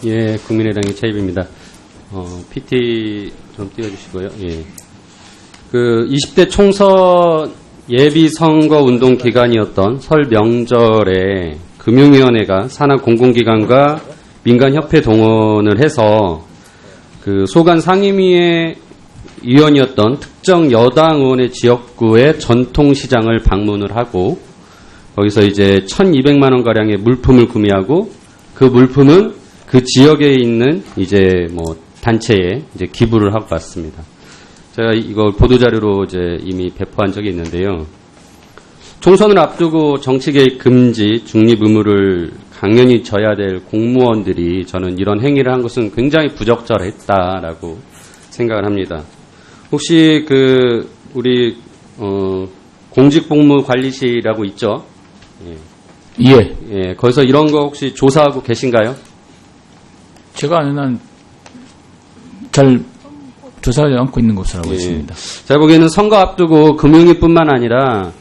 예, 국민의당의 차입입니다. PT 좀 띄워주시고요. 예. 20대 총선 예비 선거 운동 기간이었던 설 명절에 금융위원회가 산하 공공기관과 민간협회 동원을 해서 소관 상임위의 위원이었던 특정 여당 의원의 지역구의 전통시장을 방문을 하고 거기서 이제 1,200만 원 가량의 물품을 구매하고 그 물품은 그 지역에 있는 이제 단체에 이제 기부를 하고 왔습니다. 제가 이걸 보도자료로 이제 이미 배포한 적이 있는데요. 총선을 앞두고 정치 개입 금지, 중립 의무를 강연히 져야 될 공무원들이 저는 이런 행위를 한 것은 굉장히 부적절했다라고 생각을 합니다. 혹시 우리 공직복무관리실이라고 있죠? 예. 예. 거기서 이런 거 혹시 조사하고 계신가요? 제가 아는 한 잘 조사하지 않고 있는 것으로 알고 있습니다. 제가 보기에는 선거 앞두고 금융위뿐만 아니라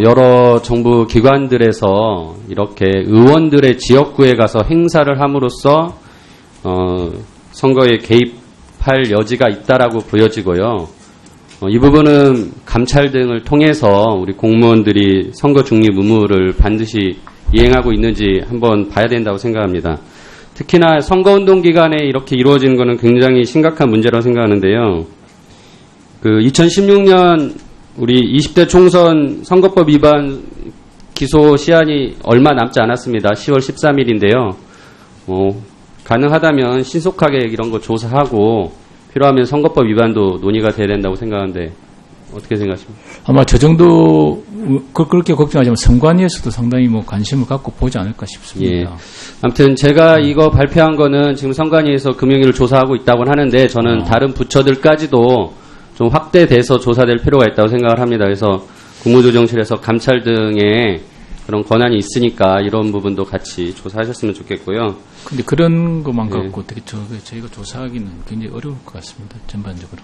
여러 정부 기관들에서 이렇게 의원들의 지역구에 가서 행사를 함으로써 선거에 개입할 여지가 있다라고 보여지고요. 이 부분은 감찰 등을 통해서 우리 공무원들이 선거 중립 의무를 반드시 이행하고 있는지 한번 봐야 된다고 생각합니다. 특히나 선거운동 기간에 이렇게 이루어지는 것은 굉장히 심각한 문제라고 생각하는데요. 2016년 우리 20대 총선 선거법 위반 기소 시한이 얼마 남지 않았습니다. 10월 13일인데요. 가능하다면 신속하게 이런 거 조사하고 필요하면 선거법 위반도 논의가 돼야 된다고 생각하는데 어떻게 생각하십니까? 아마 저 정도 그렇게 걱정하지만 선관위에서도 상당히 관심을 갖고 보지 않을까 싶습니다. 예. 아무튼 제가 이거 발표한 거는 지금 선관위에서 금융위를 조사하고 있다고는 하는데 저는 다른 부처들까지도 좀 확대돼서 조사될 필요가 있다고 생각을 합니다. 그래서 국무조정실에서 감찰 등의 그런 권한이 있으니까 이런 부분도 같이 조사하셨으면 좋겠고요. 근데 그런 것만 갖고 어떻게 저희가 조사하기는 굉장히 어려울 것 같습니다. 전반적으로.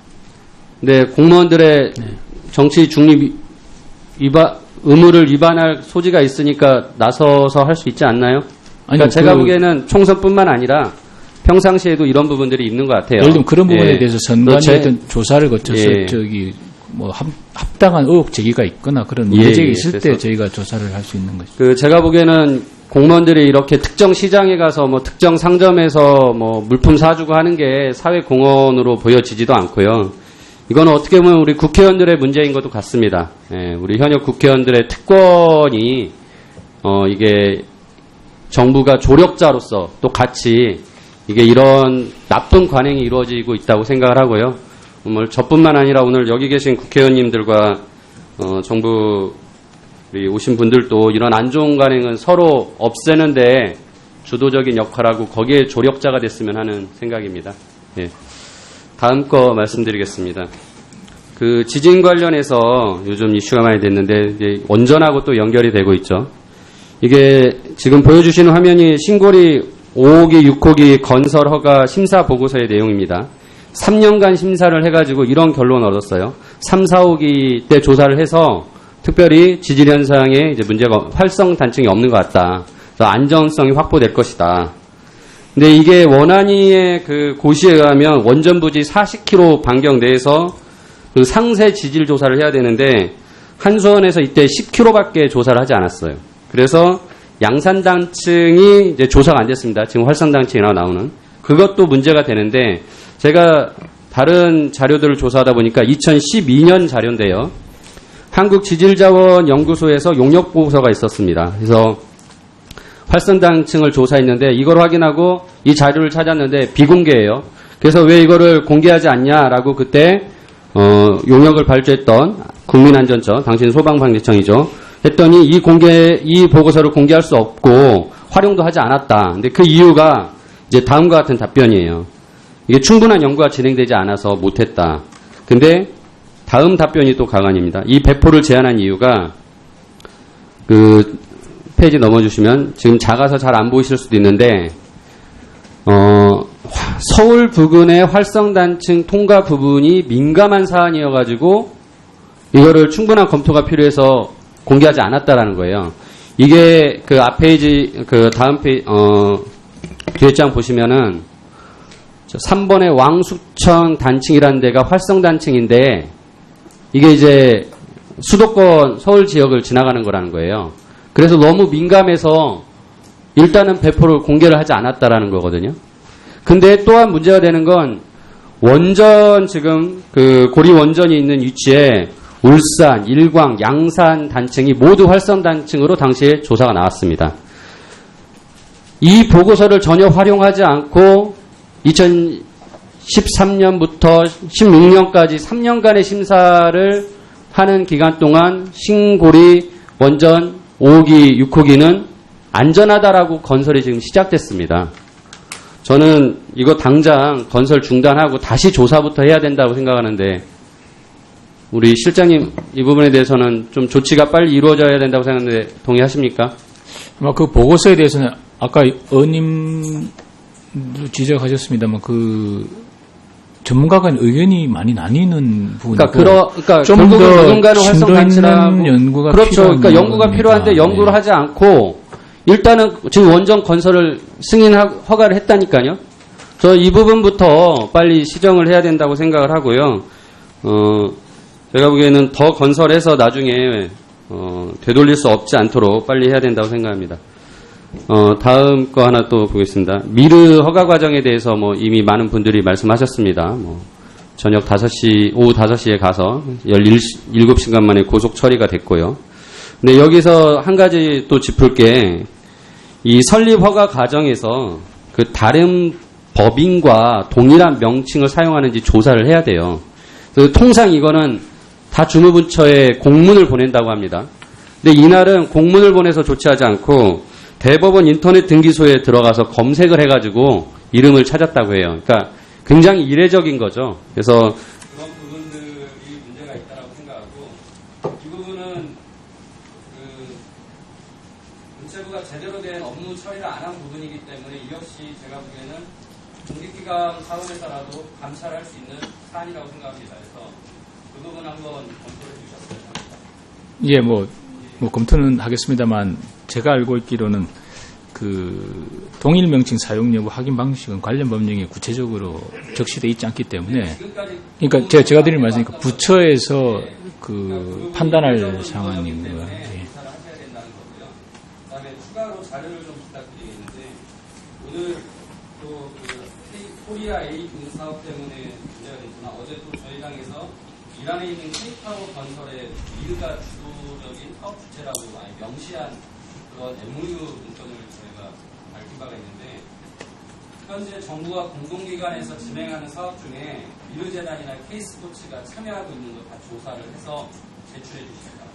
네, 공무원들의 정치 중립 의무를 위반할 소지가 있으니까 나서서 할 수 있지 않나요? 그러니까 제가 보기에는 총선뿐만 아니라 평상시에도 이런 부분들이 있는 것 같아요. 예를 들면 그런 부분에 대해서 선관위 어떤 조사를 거쳐서 합당한 의혹 제기가 있거나 그런 문제가 있을 때 저희가 조사를 할 수 있는 것이죠. 제가 보기에는 공무원들이 이렇게 특정 시장에 가서 특정 상점에서 물품 사주고 하는 게 사회 공헌으로 보여지지도 않고요. 이건 어떻게 보면 우리 국회의원들의 문제인 것도 같습니다. 우리 현역 국회의원들의 특권이 이게 정부가 조력자로서 또 같이 이게 이런 나쁜 관행이 이루어지고 있다고 생각을 하고요. 저뿐만 아니라 오늘 여기 계신 국회의원님들과 정부 우리 오신 분들도 이런 안 좋은 관행은 서로 없애는데 주도적인 역할하고 거기에 조력자가 됐으면 하는 생각입니다. 예. 다음 거 말씀드리겠습니다. 지진 관련해서 요즘 이슈가 많이 됐는데 이제 원전하고 또 연결이 되고 있죠. 이게 지금 보여주시는 화면이 신고리 5호기, 6호기 건설 허가 심사 보고서의 내용입니다. 3년간 심사를 해가지고 이런 결론을 얻었어요. 3, 4호기 때 조사를 해서 특별히 지질 현상에 이제 문제가 활성 단층이 없는 것 같다. 그래서 안전성이 확보될 것이다. 근데 이게 원안위의 고시에 의하면 원전 부지 40km 반경 내에서 상세 지질 조사를 해야 되는데 한수원에서 이때 10km밖에 조사를 하지 않았어요. 그래서 양산 단층이 이제 조사가 안 됐습니다. 지금 활성 단층이 나오는 그것도 문제가 되는데 제가 다른 자료들을 조사하다 보니까 2012년 자료인데요. 한국지질자원연구소에서 용역 보고서가 있었습니다. 그래서 활성단층을 조사했는데 이걸 확인하고 이 자료를 찾았는데 비공개예요. 그래서 왜 이거를 공개하지 않냐라고 그때 용역을 발주했던 국민안전처, 당신 소방방재청이죠. 했더니 이 보고서를 공개할 수 없고 활용도 하지 않았다. 근데 그 이유가 이제 다음과 같은 답변이에요. 이게 충분한 연구가 진행되지 않아서 못했다. 근데 다음 답변이 또 가관입니다. 이 배포를 제한한 이유가 페이지 넘어주시면 지금 작아서 잘 안 보이실 수도 있는데 서울 부근의 활성단층 통과 부분이 민감한 사안이어가지고 이거를 충분한 검토가 필요해서 공개하지 않았다라는 거예요. 이게 앞 페이지 다음 뒤에 장 보시면은 3번의 왕수천 단층이라는 데가 활성 단층인데 이게 이제 수도권 서울 지역을 지나가는 거라는 거예요. 그래서 너무 민감해서 일단은 배포를 공개를 하지 않았다라는 거거든요. 근데 또한 문제가 되는 건 원전 지금 그 고리 원전이 있는 위치에 울산, 일광, 양산 단층이 모두 활성 단층으로 당시에 조사가 나왔습니다. 이 보고서를 전혀 활용하지 않고 2013년부터 16년까지 3년간의 심사를 하는 기간 동안 신고리 원전 5호기, 6호기는 안전하다라고 건설이 지금 시작됐습니다. 저는 이거 당장 건설 중단하고 다시 조사부터 해야 된다고 생각하는데 우리 실장님 이 부분에 대해서는 좀 조치가 빨리 이루어져야 된다고 생각하는데 동의하십니까? 그 보고서에 대해서는 아까 의원님도 지적하셨습니다만 그 전문가가 의견이 많이 나뉘는 부분이고 그러니까 좀 결국은 더 누군가는 활성 단층이라고 연구가 그렇죠. 필요한 그러니까 연구가 필요한데 거니까. 연구를 하지 않고 일단은 지금 원전 건설을 허가를 했다니까요. 저 이 부분부터 빨리 시정을 해야 된다고 생각을 하고요. 제가 보기에는 더 건설해서 나중에 되돌릴 수 없지 않도록 빨리 해야 된다고 생각합니다. 다음 거 하나 또 보겠습니다. 미르 허가 과정에 대해서 뭐 이미 많은 분들이 말씀하셨습니다. 저녁 5시, 오후 5시에 가서 17시간 만에 고속 처리가 됐고요. 근데 여기서 한 가지 또 짚을 게 이 설립 허가 과정에서 그 다른 법인과 동일한 명칭을 사용하는지 조사를 해야 돼요. 그래서 통상 이거는 다 주무부처에 공문을 보낸다고 합니다. 근데 이날은 공문을 보내서 조치하지 않고 대법원 인터넷 등기소에 들어가서 검색을 해가지고 이름을 찾았다고 해요. 그러니까 굉장히 이례적인 거죠. 그래서 그런 부분들이 문제가 있다고 생각하고 이 부분은 문체부가 제대로 된 업무 처리를 안 한 부분이기 때문에 이 역시 제가 보기에는 공직기관 차원에서라도 감찰할 수 있는 사안이라고 생각합니다. 그래서 그 부분 한번 검토해 주셨으면 합니다. 예, 뭐 검토는 하겠습니다만 제가 알고 있기로는 그 동일 명칭 사용 여부 확인 방식은 관련 법령에 구체적으로 적시되어 있지 않기 때문에 그러니까 제가 드린 말씀이니까 부처에서 그 판단할 상황인 거예요. 예. 그다음에 추가로 자료를 좀 부탁드리겠는데 오늘 또 코리아 A 등사업 때문에 문제가 됐지만 어제 또 저희 당에서 이란에 있는 K타워 건설의 미르가 주도적인 사업 주체라고 아예 명시한 그런 MOU 문건을 저희가 밝힌 바가 있는데 현재 정부와 공공기관에서 진행하는 사업 중에 미르재단이나 K스포츠가 참여하고 있는 거 다 조사를 해서 제출해 주십니다.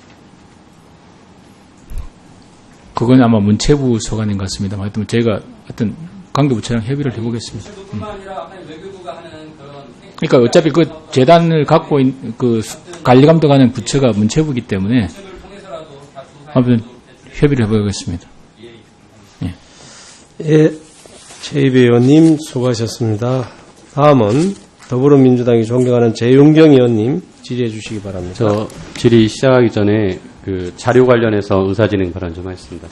그건 아마 문체부 소관인 것 같습니다. 하여튼 저희가 하여튼 관계부처랑 협의를 해보겠습니다. 문체부뿐만 아니라 외교부가 하는 그런 그러니까 어차피 그 재단을 갖고 있는 그 관리 감독하는 부처가 문체부이기 때문에 아무튼 협의를 해보겠습니다. 예. 예, 최입 의원님 수고하셨습니다. 다음은 더불어민주당이 존경하는 재용경 의원님 질의해 주시기 바랍니다. 저 질의 시작하기 전에 그 자료 관련해서 의사진행 발언 좀 하겠습니다.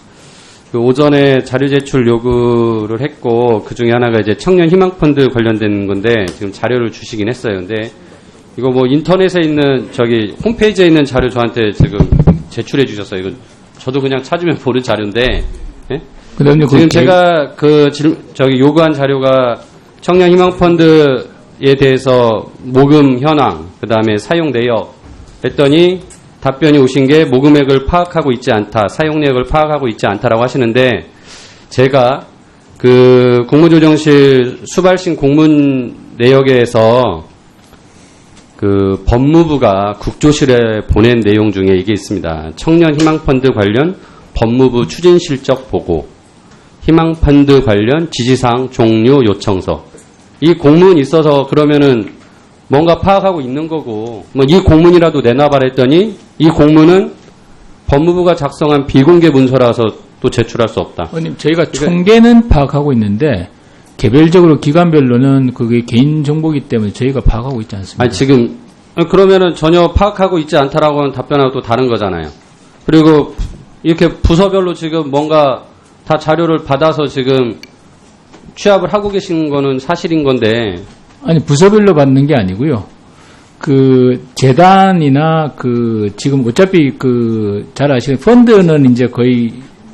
그 오전에 자료 제출 요구를 했고 그 중에 하나가 이제 청년 희망펀드 관련된 건데 지금 자료를 주시긴 했어요. 근데 이거 뭐 인터넷에 있는 저기 홈페이지에 있는 자료 저한테 지금 제출해 주셨어요. 이거 저도 그냥 찾으면 보는 자료인데 예? 지금 제가 그 저기 요구한 자료가 청년 희망펀드에 대해서 모금 현황 그다음에 사용 내역 했더니 답변이 오신 게 모금액을 파악하고 있지 않다, 사용 내역을 파악하고 있지 않다라고 하시는데 제가 그 국무조정실 수발신 공문 내역에서 그 법무부가 국조실에 보낸 내용 중에 이게 있습니다. 청년 희망펀드 관련 법무부 추진 실적 보고, 희망펀드 관련 지시사항 종료 요청서. 이 공문이 있어서 그러면은 뭔가 파악하고 있는 거고, 뭐 이 공문이라도 내놔봐라 했더니 이 공문은 법무부가 작성한 비공개 문서라서 또 제출할 수 없다. 의원님, 저희가 총계는 파악하고 있는데 개별적으로 기관별로는 그게 개인 정보이기 때문에 저희가 파악하고 있지 않습니다. 아니 지금 그러면은 전혀 파악하고 있지 않다라고 하는 답변하고 또 다른 거잖아요. 그리고 이렇게 부서별로 지금 뭔가 다 자료를 받아서 지금 취합을 하고 계신 거는 사실인 건데 아니, 부서별로 받는 게 아니고요. 그 재단이나 그 지금 어차피 그 잘 아시는 펀드는 이제 거의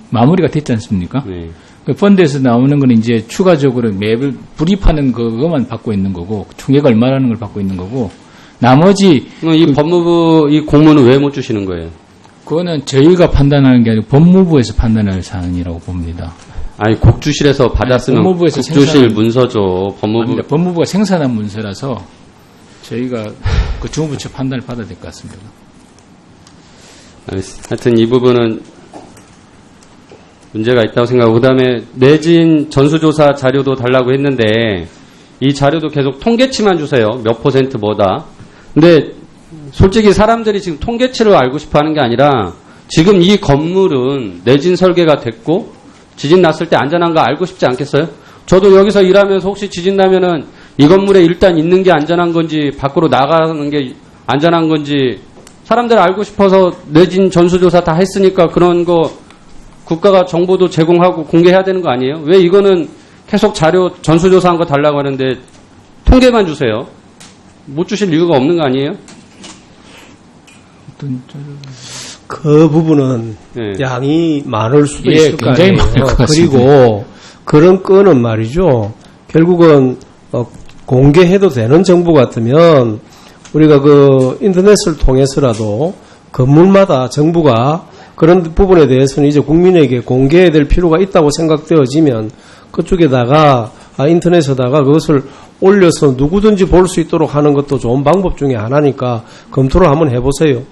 마무리가 됐지 않습니까? 네. 그 펀드에서 나오는 건 이제 추가적으로 매달 불입하는 그것만 받고 있는 거고, 총액 얼마라는 걸 받고 있는 거고, 나머지 이 법무부 이 공문은 왜 못 주시는 거예요? 그거는 저희가 판단하는 게 아니고 법무부에서 판단할 사안이라고 봅니다. 아니 국주실에서 받았으면 아니, 법무부에서 국주실 생산한- 문서죠. 법무부 아닙니다. 법무부가 생산한 문서라서 저희가 그 주무부처 판단을 받아야 될 것 같습니다. 하여튼 이 부분은 문제가 있다고 생각하고 그다음에 내진 전수조사 자료도 달라고 했는데 이 자료도 계속 통계치만 주세요. 몇 퍼센트 뭐다. 근데 솔직히 사람들이 지금 통계치를 알고 싶어 하는 게 아니라 지금 이 건물은 내진 설계가 됐고 지진 났을 때 안전한 거 알고 싶지 않겠어요? 저도 여기서 일하면서 혹시 지진 나면은 이 건물에 일단 있는 게 안전한 건지 밖으로 나가는 게 안전한 건지 사람들 알고 싶어서 내진 전수조사 다 했으니까 그런 거 국가가 정보도 제공하고 공개해야 되는 거 아니에요? 왜 이거는 계속 자료 전수조사한 거 달라고 하는데 통계만 주세요. 못 주실 이유가 없는 거 아니에요? 그 부분은 네. 양이 많을 수도 예, 있을 거 굉장히 아니에요. 많을 것 같습니다. 그리고 그런 건은 말이죠. 결국은 공개해도 되는 정보 같으면 우리가 그 인터넷을 통해서라도 건물마다 정부가 그런 부분에 대해서는 이제 국민에게 공개해야 될 필요가 있다고 생각되어지면 그쪽에다가 인터넷에다가 그것을 올려서 누구든지 볼 수 있도록 하는 것도 좋은 방법 중에 하나니까 검토를 한번 해보세요.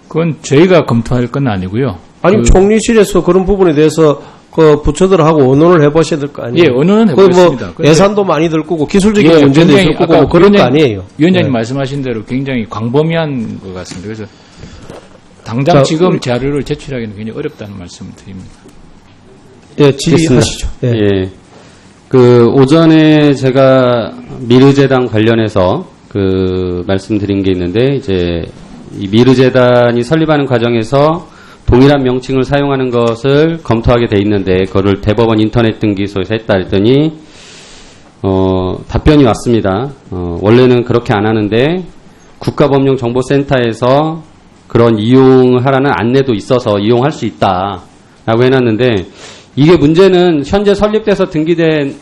그건 저희가 검토할 건 아니고요. 아니 총리실에서 그런 부분에 대해서 그 부처들하고 의논을 해보셔야 될 거 아니에요? 예, 의논은 거의 해보겠습니다. 뭐 근데- 예산도 많이 들 거고 기술적인 예, 문제도 굉장히 있을 거고 아까 뭐 그런 거 위원장님- 아니에요? 위원장님 네. 말씀하신 대로 굉장히 광범위한 것 같습니다. 그래서 당장 자, 지금 우리- 자료를 제출하기는 굉장히 어렵다는 말씀을 드립니다. 예, 질의하시죠. 예. 예. 그 오전에 제가 미르재단 관련해서 그 말씀드린 게 있는데 이제 이 미르재단이 설립하는 과정에서 동일한 명칭을 사용하는 것을 검토하게 돼 있는데 그거를 대법원 인터넷 등기소에서 했다 했더니 답변이 왔습니다. 원래는 그렇게 안 하는데 국가법령정보센터에서 그런 이용하라는 안내도 있어서 이용할 수 있다라고 해놨는데 이게 문제는 현재 설립돼서 등기된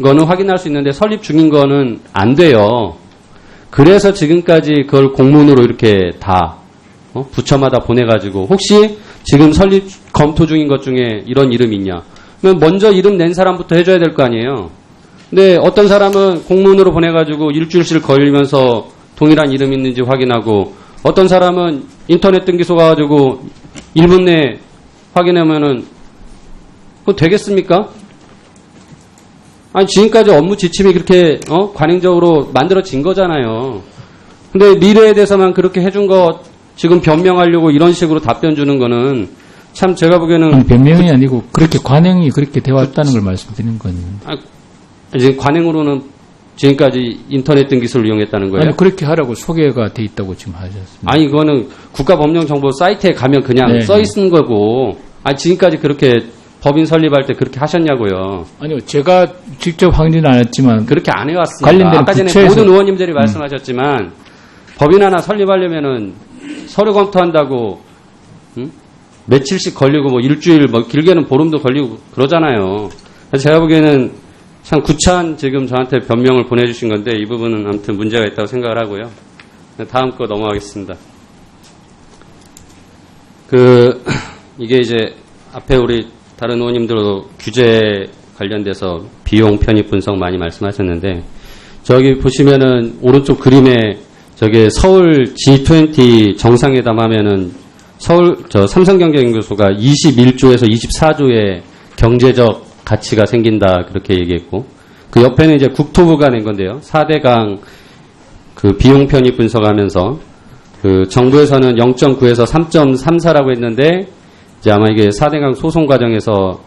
거는 확인할 수 있는데 설립 중인 거는 안 돼요. 그래서 지금까지 그걸 공문으로 이렇게 다 부처마다 보내가지고 혹시 지금 설립 검토 중인 것 중에 이런 이름이 있냐? 그러면 먼저 이름 낸 사람부터 해줘야 될 거 아니에요. 근데 어떤 사람은 공문으로 보내가지고 일주일씩 걸리면서 동일한 이름 있는지 확인하고 어떤 사람은 인터넷 등기소 가가지고 1분 내에 확인하면은 그거 되겠습니까? 아니 지금까지 업무 지침이 그렇게 관행적으로 만들어진 거잖아요. 근데 미래에 대해서만 그렇게 해준 거 지금 변명하려고 이런 식으로 답변 주는 거는 참 제가 보기에는 아니, 변명이 아니고 그렇게 관행이 그렇게 되어 왔다는 걸 말씀드리는 거예요. 지금 관행으로는 지금까지 인터넷 등기소를 이용했다는 거예요? 아니, 그렇게 하라고 소개가 돼 있다고 지금 하셨습니다. 아니 그거는 국가법령정보 사이트에 가면 그냥 네, 써 있는 거고 아니 지금까지 그렇게 법인 설립할 때 그렇게 하셨냐고요. 아니요, 제가 직접 확인은 안 했지만 그렇게 안 해왔습니다. 관련된 아까 전에 부처에서- 모든 의원님들이 말씀하셨지만 법인 하나 설립하려면은 서류 검토한다고 며칠씩 걸리고 뭐 일주일 뭐 길게는 보름도 걸리고 그러잖아요. 그래서 제가 보기에는 참 구차한 지금 저한테 변명을 보내주신 건데 이 부분은 아무튼 문제가 있다고 생각을 하고요. 다음 거 넘어가겠습니다. 이게 이제 앞에 우리 다른 의원님들도 규제 관련돼서 비용 편입 분석 많이 말씀하셨는데 저기 보시면은 오른쪽 그림에 저게 서울 G20 정상회담 하면은 서울 삼성경제연구소가 21조에서 24조의 경제적 가치가 생긴다 그렇게 얘기했고 그 옆에는 이제 국토부가 낸 건데요. 4대강 그 비용 편입 분석하면서 그 정부에서는 0.9에서 3.34라고 했는데 이제 아마 이게 4대강 소송 과정에서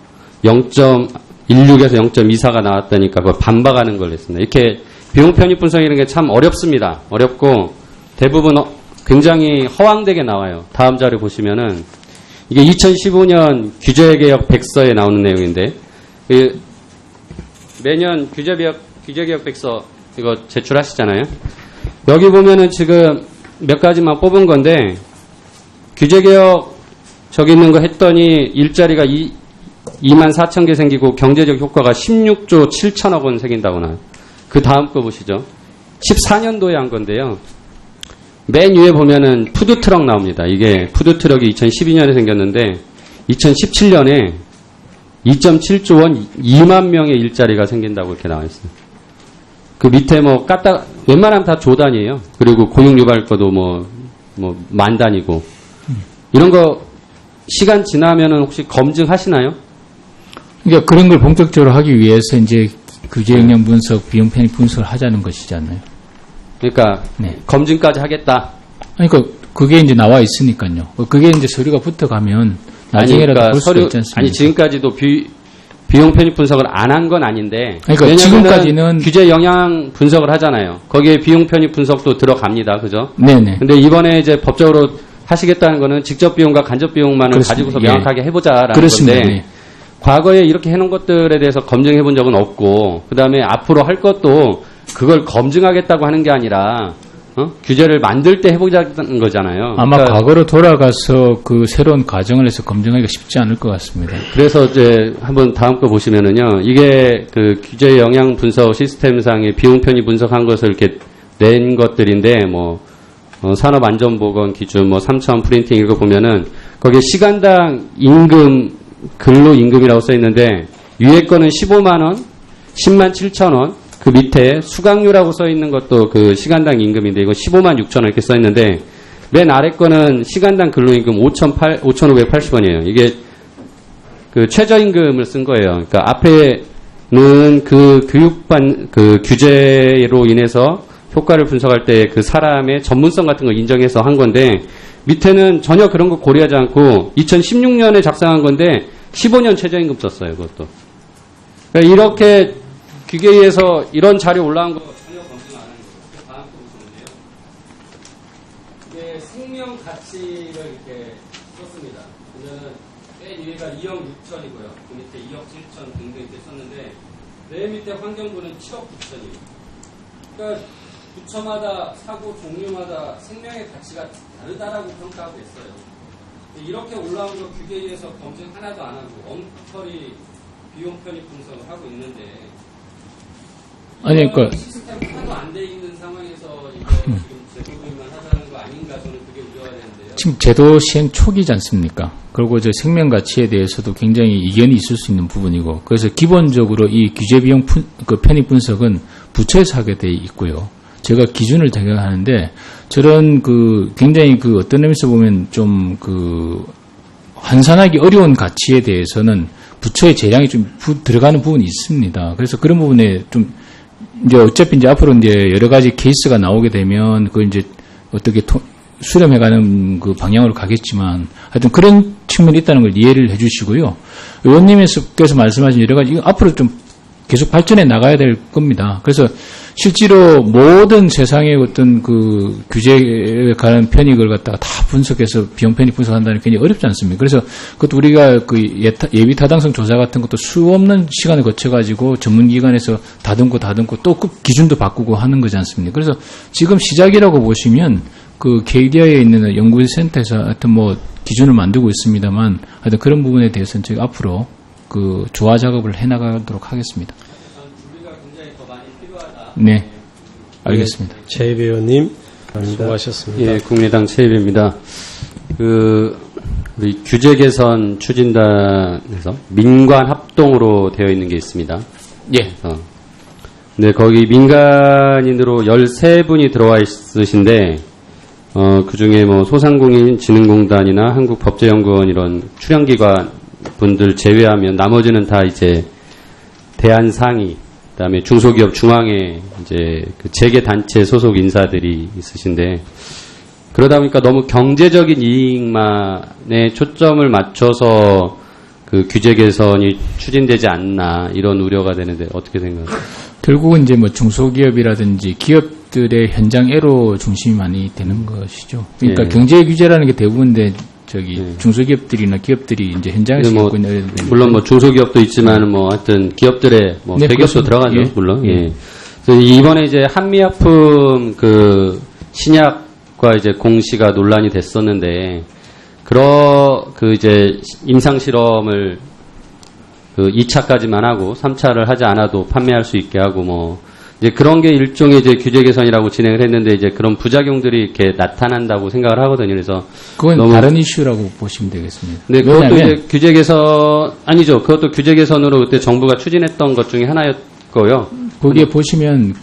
0.16에서 0.24가 나왔다니까 그걸 반박하는 걸 했습니다. 이렇게 비용 편입 분석이라는 게 참 어렵습니다. 어렵고 대부분 굉장히 허황되게 나와요. 다음 자료 보시면은 이게 2015년 규제개혁 백서에 나오는 내용인데 매년 규제개혁 백서 이거 제출하시잖아요. 여기 보면은 지금 몇 가지만 뽑은 건데, 규제개혁 저기 있는 거 했더니 일자리가 2만 4천 개 생기고 경제적 효과가 16조 7천억 원 생긴다고 나와요. 그 다음 거 보시죠. 14년도에 한 건데요. 맨 위에 보면은 푸드트럭 나옵니다. 이게 푸드트럭이 2012년에 생겼는데 2017년에 2.7조 원 2만 명의 일자리가 생긴다고 이렇게 나와 있어요. 그 밑에 뭐 웬만하면 다 조 단위예요. 그리고 고용 유발 거도 뭐 만 단위고. 이런 거 시간 지나면은 혹시 검증하시나요? 그러니까 그런 걸 본격적으로 하기 위해서 이제 규제 영향 분석, 비용 편익 분석을 하자는 것이잖아요. 그러니까 네. 검증까지 하겠다. 그러니까 그게 이제 나와 있으니까요. 그게 이제 서류가 붙어가면 나중에라도 그러니까 볼 수가 있지 않습니까? 아니 지금까지도 비용 편익 분석을 안 한 건 아닌데. 그러니까 왜냐면은 지금까지는 규제 영향 분석을 하잖아요. 거기에 비용 편익 분석도 들어갑니다. 그죠? 네네. 근데 이번에 이제 법적으로 하시겠다는 거는 직접 비용과 간접 비용만을 그렇습니다. 가지고서 예. 명확하게 해보자라는 그렇습니다. 건데. 네. 과거에 이렇게 해놓은 것들에 대해서 검증해 본 적은 없고, 그 다음에 앞으로 할 것도 그걸 검증하겠다고 하는 게 아니라, 규제를 만들 때 해보자는 거잖아요. 아마 그러니까 과거로 돌아가서 그 새로운 과정을 해서 검증하기가 쉽지 않을 것 같습니다. 그래서 이제 한번 다음 거 보시면은요, 이게 그 규제 영향 분석 시스템상의 비용 편의 분석한 것을 이렇게 낸 것들인데, 산업안전보건 기준, 3차원 프린팅 이거 보면은, 거기에 시간당 임금, 근로임금이라고 써 있는데, 위에 거는 15만원, 10만 7천원, 그 밑에 수강료라고 써 있는 것도 그 시간당 임금인데, 이거 15만 6천원 이렇게 써 있는데, 맨 아래 거는 시간당 근로임금 5,580원이에요. 이게 그 최저임금을 쓴 거예요. 그러니까 앞에는 그 그 규제로 인해서 효과를 분석할 때 그 사람의 전문성 같은 거 인정해서 한 건데, 밑에는 전혀 그런 거 고려하지 않고 2016년에 작성한 건데 15년 최저임금 썼어요. 그것도. 그러니까 이렇게 규계위에서 이런 자료 올라온 거 전혀 검증 안 하는 거예요. 다음 거 보시면요. 이게 생명 가치를 이렇게 썼습니다. 그러면 맨 위에가 2억 6천이고요. 그 밑에 2억 7천 등등 이렇게 썼는데, 맨 밑에 환경부는 7억 9천이에요. 그러니까 부처마다 사고 종류마다 생명의 가치가 다르다라고 평가하고 있어요. 이렇게 올라온 거 규계위에서 검증 하나도 안 하고 엉터리 비용 편익 분석을 하고 있는데, 아니, 그러니까 시스템 하나도 안 돼 있는 상황에서 이거 지금 제도위만 하자는 거 아닌가, 저는 그게 우려가 되는데요. 지금 제도 시행 초기지 않습니까? 그리고 저 생명 가치에 대해서도 굉장히 이견이 있을 수 있는 부분이고, 그래서 기본적으로 이 규제 비용 편익 분석은 부처에서 하게 돼 있고요. 제가 기준을 적용하는데, 저런 굉장히 어떤 의미에서 보면 좀 환산하기 어려운 가치에 대해서는 부처의 재량이 좀 들어가는 부분이 있습니다. 그래서 그런 부분에 좀 이제 어차피 이제 앞으로 이제 여러 가지 케이스가 나오게 되면 그걸 이제 어떻게 수렴해가는 그 방향으로 가겠지만, 하여튼 그런 측면이 있다는 걸 이해를 해주시고요. 의원님께서 말씀하신 여러 가지, 이거 앞으로 좀 계속 발전해 나가야 될 겁니다. 그래서 실제로 모든 세상의 어떤 그 규제에 관한 편익을 갖다가 다 분석해서 비용 편익 분석한다는 게 굉장히 어렵지 않습니까? 그래서 그것도 우리가 그 예비 타당성 조사 같은 것도 수 없는 시간을 거쳐가지고 전문기관에서 다듬고 또 그 기준도 바꾸고 하는 거지 않습니까? 그래서 지금 시작이라고 보시면 그 KDI에 있는 연구센터에서 하여튼 기준을 만들고 있습니다만, 하여튼 그런 부분에 대해서는 저희가 앞으로 그 조화 작업을 해나가도록 하겠습니다. 준비가 굉장히 더 많이 필요하다. 네, 알겠습니다. 최입 의원님, 수고하셨습니다. 예, 국민의당 최입입니다. 우리 규제 개선 추진단에서 민관 합동으로 되어 있는 게 있습니다. 예. 네, 거기 민간인으로 13분이 들어와 있으신데, 그 중에 소상공인진흥공단이나 한국법제연구원 이런 출연기관 분들 제외하면 나머지는 다 이제 대한상의, 그다음에 중소기업 중앙회 이제 그 재계 단체 소속 인사들이 있으신데, 그러다 보니까 너무 경제적인 이익만에 초점을 맞춰서 그 규제 개선이 추진되지 않나, 이런 우려가 되는데 어떻게 생각하세요? 결국은 이제 중소기업이라든지 기업들의 현장애로 중심이 많이 되는 것이죠. 그러니까 예. 경제 규제라는 게 대부분인데 중소기업들이나 기업들이 이제 현장에서 뭐, 겪고 있는 물론 뭐 중소기업도 있지만 뭐 하여튼 기업들의 뭐 네, 대기업도 그렇습니다. 들어가죠. 예. 물론. 예. 그래서 이번에 이제 한미약품 그 신약과 이제 공시가 논란이 됐었는데 그 이제 임상 실험을 그 2차까지만 하고 3차를 하지 않아도 판매할 수 있게 하고 뭐 이제 그런 게 일종의 이제 규제 개선이라고 진행을 했는데 이제 그런 부작용들이 이렇게 나타난다고 생각을 하거든요. 그래서 그건 너무 다른 이슈라고 보시면 되겠습니다. 네, 그것도 왜냐하면 이제 규제 개선 아니죠. 그것도 규제 개선으로 그때 정부가 추진했던 것 중에 하나였고요. 거기에 보시면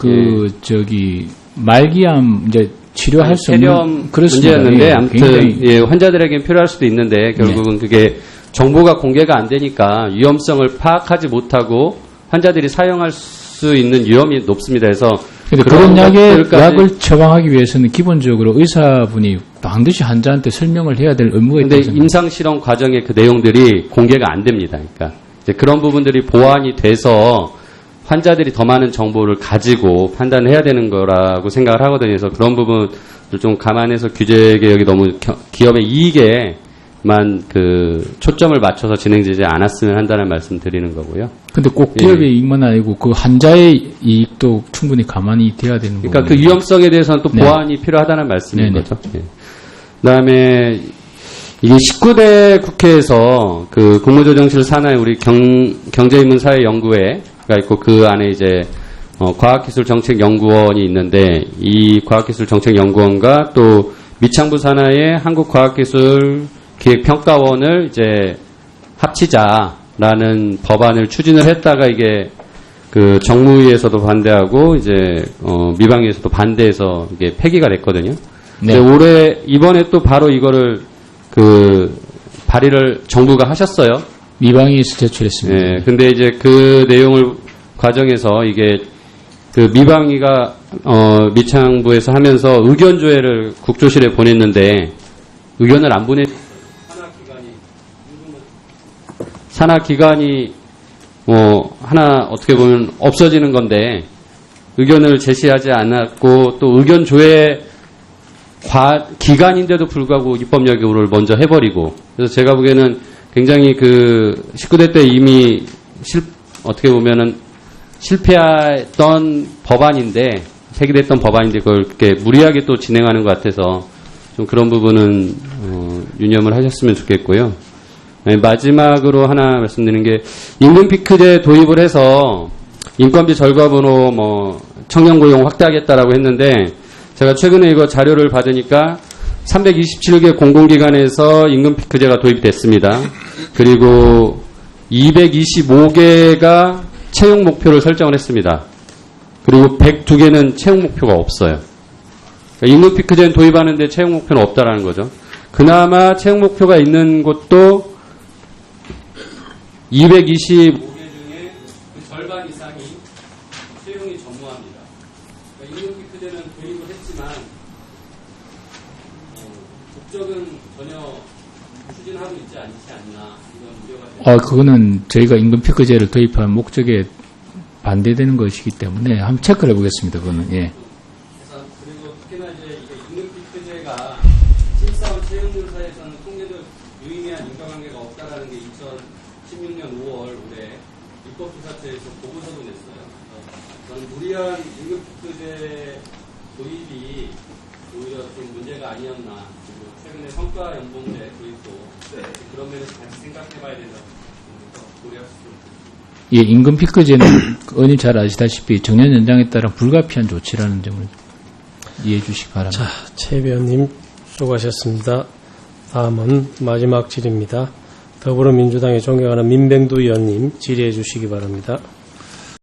말기암 이제 치료할 수 폐렴 없는 그렇습니다. 문제였는데 예, 아무튼 굉장히 예, 환자들에겐 필요할 수도 있는데 결국은 그게 정보가 공개가 안 되니까 위험성을 파악하지 못하고 환자들이 사용할 수 있는 위험이 높습니다. 그래서 근데 그런 약을 처방하기 위해서는 기본적으로 의사분이 반드시 환자한테 설명을 해야 될 의무가 근데 있다고 생각합니다. 임상 실험 과정의 그 내용들이 공개가 안 됩니다. 그러니까 이제 그런 부분들이 보완이 돼서 환자들이 더 많은 정보를 가지고 판단을 해야 되는 거라고 생각을 하거든요. 그래서 그런 부분을 좀 감안해서 규제 개혁이 너무 기업의 이익에만 그 초점을 맞춰서 진행되지 않았으면 한다는 말씀 드리는 거고요. 근데 꼭 기업의 이익만 아니고 그 환자의 이익도 충분히 가만히 돼야 되는 거예요. 그러니까 그 위험성에 대해서는 또 보완이 필요하다는 말씀인 네네. 거죠. 예. 그다음에 이게 19대 국회에서 그 국무조정실 산하에 우리 경제인문사회연구회가 있고 그 안에 이제 과학기술정책연구원이 있는데 이 과학기술정책연구원과 또 미창부 산하의 한국과학기술기획평가원을 이제 합치자라는 법안을 추진을 했다가 이게 그 정무위에서도 반대하고 이제 미방위에서도 반대해서 이게 폐기가 됐거든요. 네. 이번에 또 바로 이거를 그 발의를 정부가 하셨어요. 미방위에서 제출했습니다. 예. 근데 이제 그 내용을 과정에서 이게 그 미방위가 미창부에서 하면서 의견 조회를 국조실에 보냈는데 의견을 안 보내 산하기관이 하나 어떻게 보면 없어지는 건데 의견을 제시하지 않았고 또 의견 조회 기간인데도 불구하고 입법 여부를 먼저 해버리고 그래서 제가 보기에는 굉장히 그 19대 때 이미 어떻게 보면은 실패했던 법안인데 폐기됐던 법안인데 그걸 이렇게 무리하게 또 진행하는 것 같아서 좀 그런 부분은 유념을 하셨으면 좋겠고요. 네, 마지막으로 하나 말씀드리는 게 임금 피크제 도입을 해서 인건비 절감으로 뭐 청년 고용 확대하겠다라고 했는데 제가 최근에 이거 자료를 받으니까 327개 공공기관에서 임금 피크제가 도입됐습니다. 그리고 225개가 채용 목표를 설정을 했습니다. 그리고 102개는 채용 목표가 없어요. 그러니까 임금 피크제는 도입하는데 채용 목표는 없다라는 거죠. 그나마 채용 목표가 있는 곳도 225개 중에 그 절반 이상이 채용이 전무합니다. 그러니까 임금 피크제는 도입을 했지만 목적은 전혀 추진하고 있지 않지 않나 이런 우려가 그거는 저희가 임금 피크제를 도입한 목적에 반대되는 것이기 때문에 한번 체크를 해보겠습니다. 그거는 예. 그래서 그리고 특히나 이제 이게 임금 피크제가 신입사원 채용조사에서는 통계적 유의미한 인과관계가 없다라는 게 2016년 5월 올해 입법조사처에서 보고서도 냈어요. 저는 무리한 임금 피크제 도입이 오히려 좀 문제가 아니었나. 그리고 최근에 성과 연봉제 도입도 그런 면에서 다시 생각해봐야 된다고 고려할 수 있습니다. 예, 임금 피크제는 의원님 잘 아시다시피 정년 연장에 따른 불가피한 조치라는 점을 이해해 주시기 바랍니다. 자, 최 의원님 수고하셨습니다. 다음은 마지막 질의입니다. 더불어민주당의 존경하는 민병두 의원님 질의해 주시기 바랍니다.